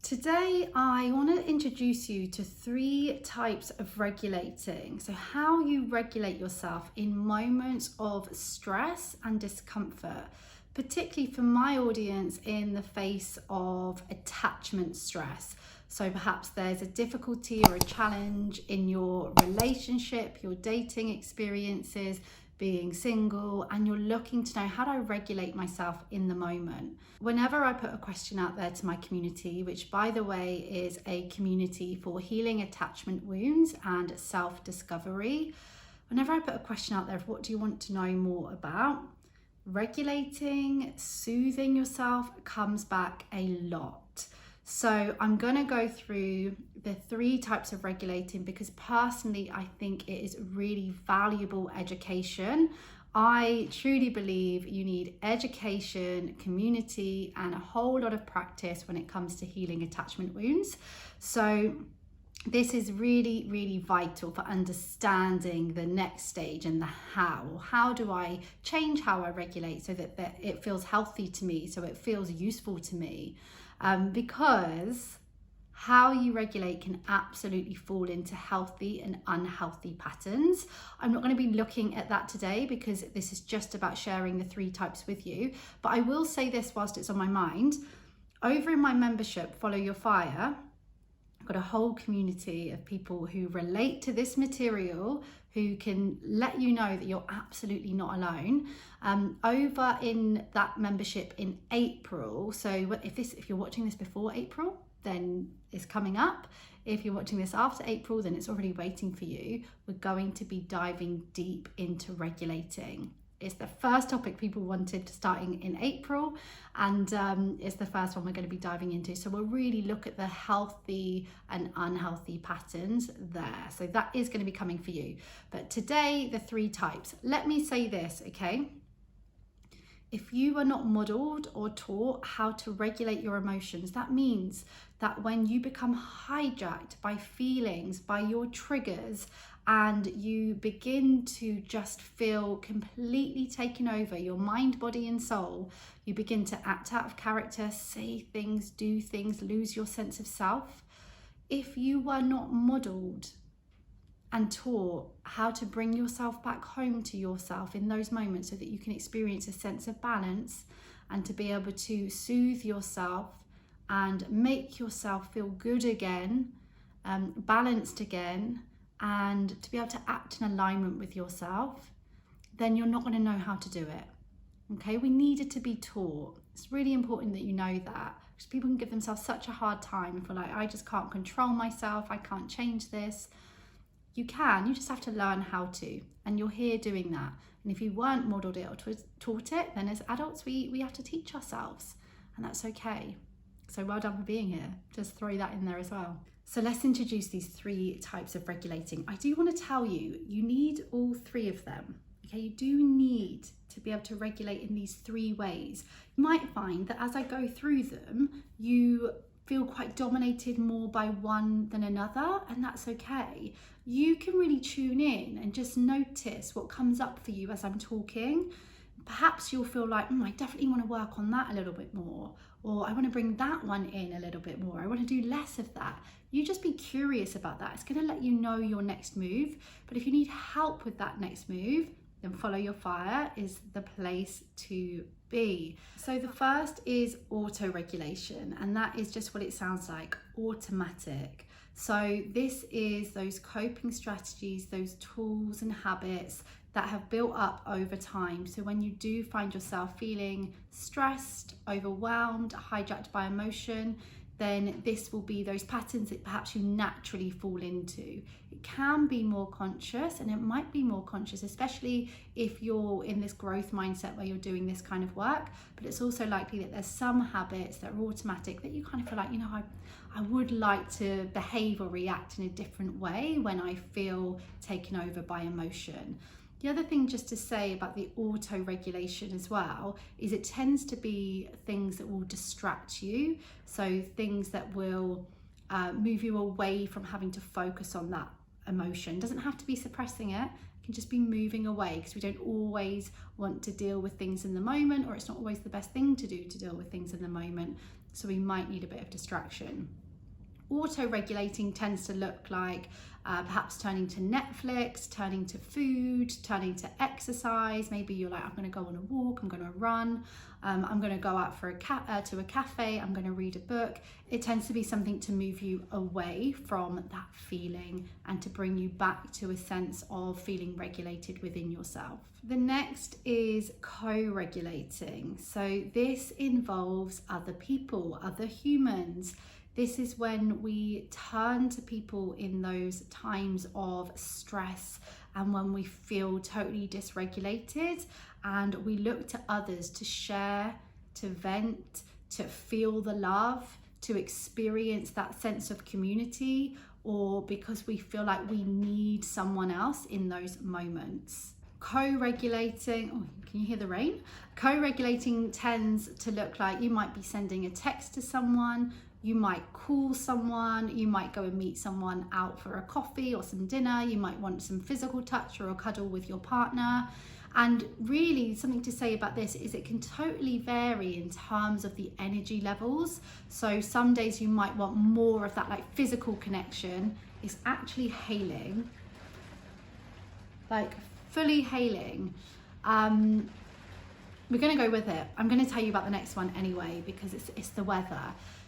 Today, I want to introduce you to 3 types of regulating. So how you regulate yourself in moments of stress and discomfort, particularly for my audience in the face of attachment stress. So perhaps there's a difficulty or a challenge in your relationship, your dating experiences, being single, and you're looking to know, how do I regulate myself in the moment? Whenever I put a question out there to my community, which by the way is a community for healing attachment wounds and self-discovery, whenever I put a question out there of what do you want to know more about, regulating, soothing yourself comes back a lot. So I'm going to go through the 3 types of regulating because personally I think it is really valuable education. I truly believe you need education, community, and a whole lot of practice when it comes to healing attachment wounds. So this is really, really vital for understanding the next stage and the how. How do I change how I regulate so that it feels healthy to me, so it feels useful to me? Because how you regulate can absolutely fall into healthy and unhealthy patterns. I'm not going to be looking at that today because this is just about sharing the 3 types with you. But I will say this whilst it's on my mind. Over in my membership, Follow Your Fire, I've got a whole community of people who relate to this material, who can let you know that you're absolutely not alone. Over in that membership in April, so if you're watching this before April, then it's coming up. If you're watching this after April, then it's already waiting for you. We're going to be diving deep into regulating. It's the first topic people wanted starting in April, and it's the first one we're going to be diving into. So we'll really look at the healthy and unhealthy patterns there. So that is going to be coming for you. But today, the 3 types. Let me say this, okay? If you are not modeled or taught how to regulate your emotions, that means that when you become hijacked by feelings, by your triggers, and you begin to just feel completely taken over, your mind, body, and soul, you begin to act out of character, say things, do things, lose your sense of self. If you were not modeled and taught how to bring yourself back home to yourself in those moments so that you can experience a sense of balance and to be able to soothe yourself and make yourself feel good again, balanced again, and to be able to act in alignment with yourself, then you're not going to know how to do it. Okay, we needed to be taught. It's really important that you know that, because people can give themselves such a hard time and feel like, I just can't control myself, I can't change this. You can, you just have to learn how to, and you're here doing that. And if you weren't modeled it or taught it, then as adults we have to teach ourselves, and that's okay. So well done for being here. Just throw that in there as well. So let's introduce these 3 types of regulating. I do want to tell you, you need all 3 of them. Okay, you do need to be able to regulate in these 3 ways. You might find that as I go through them, you feel quite dominated more by one than another, and that's okay. You can really tune in and just notice what comes up for you as I'm talking. Perhaps you'll feel like, I definitely want to work on that a little bit more, or I want to bring that one in a little bit more. I want to do less of that. You just be curious about that. It's going to let you know your next move. But if you need help with that next move, then Follow Your Fire is the place to be. So the first is auto-regulation, and that is just what it sounds like, automatic. So this is those coping strategies, those tools and habits that have built up over time. So when you do find yourself feeling stressed, overwhelmed, hijacked by emotion, then this will be those patterns that perhaps you naturally fall into. It can be more conscious, and it might be more conscious, especially if you're in this growth mindset where you're doing this kind of work. But it's also likely that there's some habits that are automatic that you kind of feel like, I would like to behave or react in a different way when I feel taken over by emotion. The other thing just to say about the auto-regulation as well is it tends to be things that will distract you. So things that will move you away from having to focus on that emotion. It doesn't have to be suppressing it. It can just be moving away, because we don't always want to deal with things in the moment, or it's not always the best thing to do to deal with things in the moment. So we might need a bit of distraction. Auto-regulating tends to look like perhaps turning to Netflix, turning to food, turning to exercise. Maybe you're like, I'm going to go on a walk, I'm going to run, I'm going to go out for to a cafe, I'm going to read a book. It tends to be something to move you away from that feeling and to bring you back to a sense of feeling regulated within yourself. The next is co-regulating. So this involves other people, other humans. This is when we turn to people in those times of stress and when we feel totally dysregulated, and we look to others to share, to vent, to feel the love, to experience that sense of community, or because we feel like we need someone else in those moments. Co-regulating, oh, can you hear the rain? Co-regulating tends to look like you might be sending a text to someone, you might call someone, you might go and meet someone out for a coffee or some dinner, you might want some physical touch or a cuddle with your partner. And really something to say about this is it can totally vary in terms of the energy levels. So some days you might want more of that like physical connection. It's actually hailing, like fully hailing. We're gonna go with it. I'm gonna tell you about the next one anyway, because it's the weather.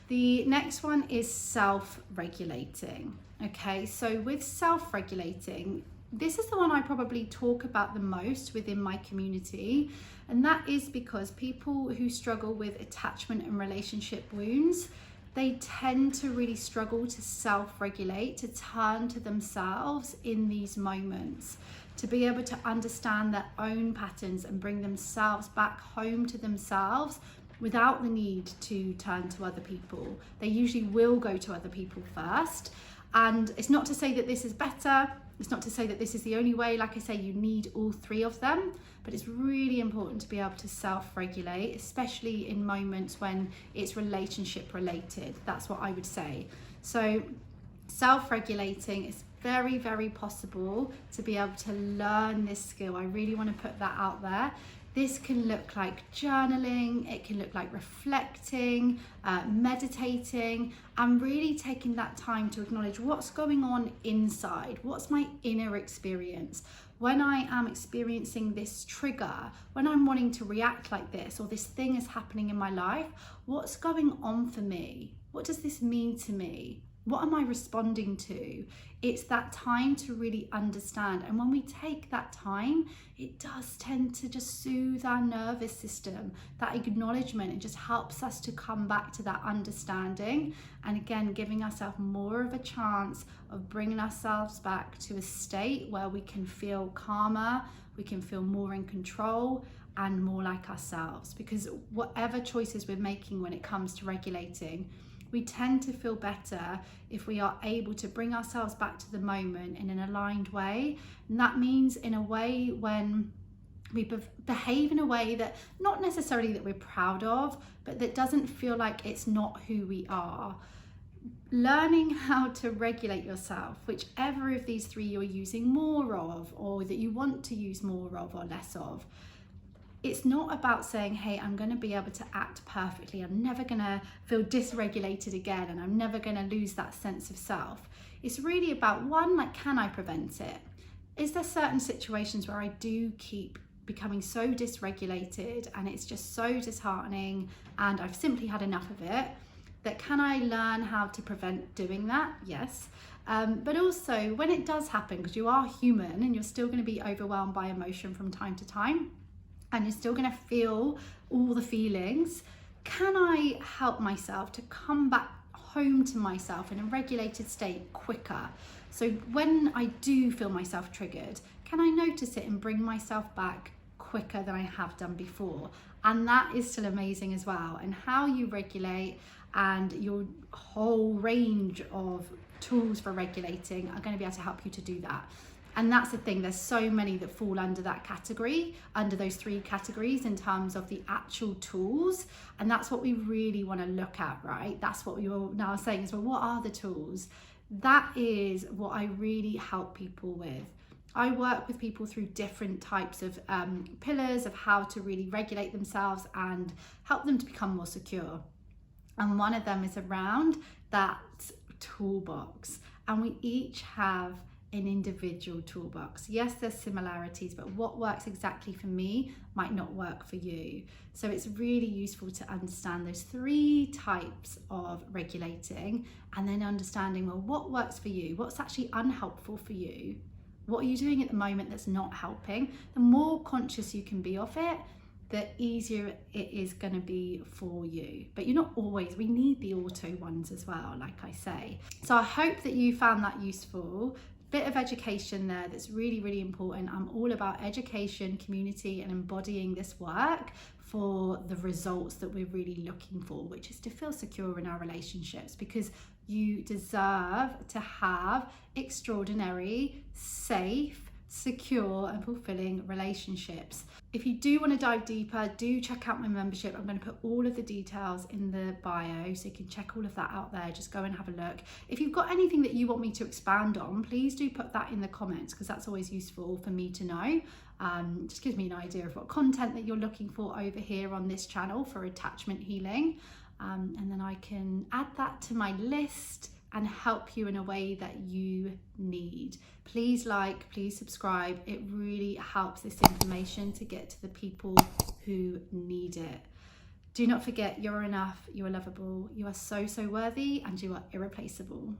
The next one is self-regulating. Okay, so with self-regulating, this is the one I probably talk about the most within my community, and that is because people who struggle with attachment and relationship wounds, they tend to really struggle to self-regulate, to turn to themselves in these moments, to be able to understand their own patterns and bring themselves back home to themselves without the need to turn to other people. They usually will go to other people first. And it's not to say that this is better. It's not to say that this is the only way. Like I say, you need all three of them, but it's really important to be able to self-regulate, especially in moments when it's relationship related. That's what I would say. So self-regulating is very, very possible to be able to learn this skill. I really want to put that out there. This can look like journaling, it can look like reflecting, meditating, and really taking that time to acknowledge what's going on inside, what's my inner experience. When I am experiencing this trigger, when I'm wanting to react like this, or this thing is happening in my life, what's going on for me? What does this mean to me? What am I responding to? It's that time to really understand. And when we take that time, it does tend to just soothe our nervous system. That acknowledgement, it just helps us to come back to that understanding. And again, giving ourselves more of a chance of bringing ourselves back to a state where we can feel calmer, we can feel more in control and more like ourselves. Because whatever choices we're making when it comes to regulating, we tend to feel better if we are able to bring ourselves back to the moment in an aligned way. And that means in a way when we behave in a way that not necessarily that we're proud of, but that doesn't feel like it's not who we are. Learning how to regulate yourself, whichever of these three you're using more of, or that you want to use more of or less of. It's not about saying, hey, I'm going to be able to act perfectly. I'm never going to feel dysregulated again, and I'm never going to lose that sense of self. It's really about, one, like, can I prevent it? Is there certain situations where I do keep becoming so dysregulated and it's just so disheartening and I've simply had enough of it? That can I learn how to prevent doing that? Yes. But also when it does happen, because you are human and you're still going to be overwhelmed by emotion from time to time, and you're still going to feel all the feelings, can I help myself to come back home to myself in a regulated state quicker? So when I do feel myself triggered, can I notice it and bring myself back quicker than I have done before? And that is still amazing as well. And how you regulate and your whole range of tools for regulating are going to be able to help you to do that. And that's the thing, there's so many that fall under that category, under those three categories in terms of the actual tools. And that's what we really want to look at, right? That's what you're now saying is, well, what are the tools? That is what I really help people with. I work with people through different types of pillars of how to really regulate themselves and help them to become more secure. And one of them is around that toolbox. And we each have an individual toolbox. Yes, there's similarities, but what works exactly for me might not work for you. So it's really useful to understand those 3 types of regulating, and then understanding, well, what works for you? What's actually unhelpful for you? What are you doing at the moment that's not helping? The more conscious you can be of it, the easier it is going to be for you. But you're not always, we need the auto ones as well, like I say. So I hope that you found that useful. Bit of education there that's really, really important. I'm all about education, community, and embodying this work for the results that we're really looking for, which is to feel secure in our relationships, because you deserve to have extraordinary, safe, secure and fulfilling relationships. If you do want to dive deeper, do check out my membership. I'm going to put all of the details in the bio, so you can check all of that out there. Just go and have a look. If you've got anything that you want me to expand on, please do put that in the comments, because that's always useful for me to know. Just gives me an idea of what content that you're looking for over here on this channel for attachment healing. And then I can add that to my list and help you in a way that you need. Please like, please subscribe. It really helps this information to get to the people who need it. Do not forget, you're enough, you are lovable, you are so, so worthy, and you are irreplaceable.